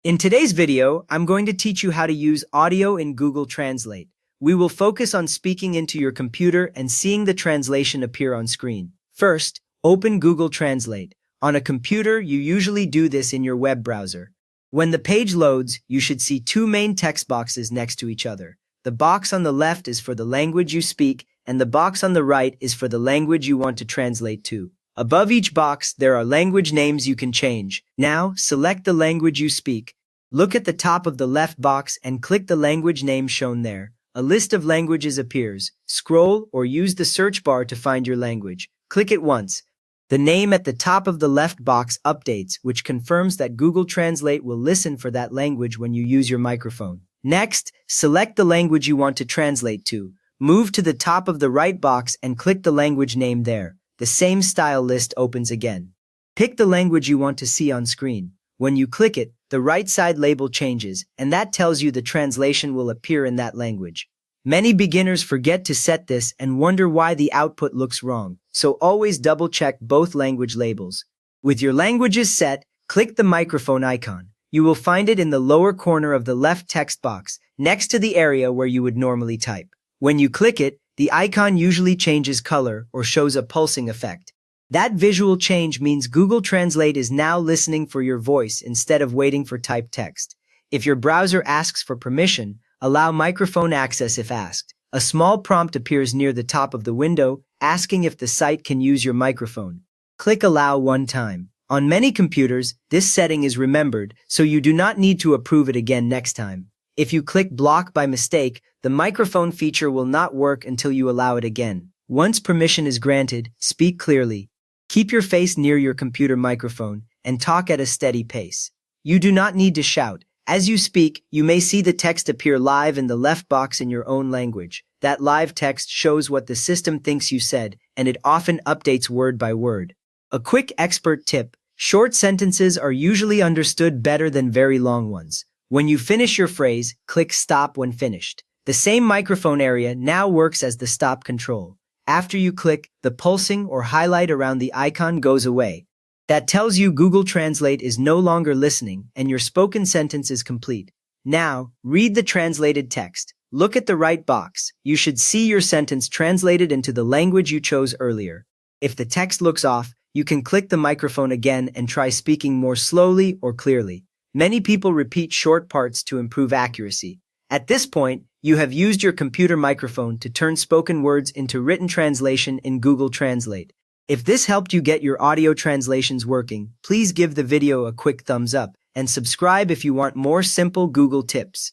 In today's video, I'm going to teach you how to use audio in Google Translate. We will focus on speaking into your computer and seeing the translation appear on screen. First, open Google Translate. On a computer, you usually do this in your web browser. When the page loads, you should see two main text boxes next to each other. The box on the left is for the language you speak, and the box on the right is for the language you want to translate to. Above each box, there are language names you can change. Now, select the language you speak. Look at the top of the left box and click the language name shown there. A list of languages appears. Scroll or use the search bar to find your language. Click it once. The name at the top of the left box updates, which confirms that Google Translate will listen for that language when you use your microphone. Next, select the language you want to translate to. Move to the top of the right box and click the language name there. The same style list opens again. Pick the language you want to see on screen. When you click it, the right side label changes, and that tells you the translation will appear in that language. Many beginners forget to set this and wonder why the output looks wrong, so always double-check both language labels. With your languages set, click the microphone icon. You will find it in the lower corner of the left text box, next to the area where you would normally type. When you click it, the icon usually changes color or shows a pulsing effect. That visual change means Google Translate is now listening for your voice instead of waiting for typed text. If your browser asks for permission, allow microphone access if asked. A small prompt appears near the top of the window, asking if the site can use your microphone. Click Allow one time. On many computers, this setting is remembered, so you do not need to approve it again next time. If you click Block by mistake, the microphone feature will not work until you allow it again. Once permission is granted, speak clearly. Keep your face near your computer microphone and talk at a steady pace. You do not need to shout. As you speak, you may see the text appear live in the left box in your own language. That live text shows what the system thinks you said, and it often updates word by word. A quick expert tip: short sentences are usually understood better than very long ones. When you finish your phrase, click Stop when finished. The same microphone area now works as the stop control. After you click, the pulsing or highlight around the icon goes away. That tells you Google Translate is no longer listening and your spoken sentence is complete. Now, read the translated text. Look at the right box. You should see your sentence translated into the language you chose earlier. If the text looks off, you can click the microphone again and try speaking more slowly or clearly. Many people repeat short parts to improve accuracy. At this point, you have used your computer microphone to turn spoken words into written translation in Google Translate. If this helped you get your audio translations working, please give the video a quick thumbs up and subscribe if you want more simple Google tips.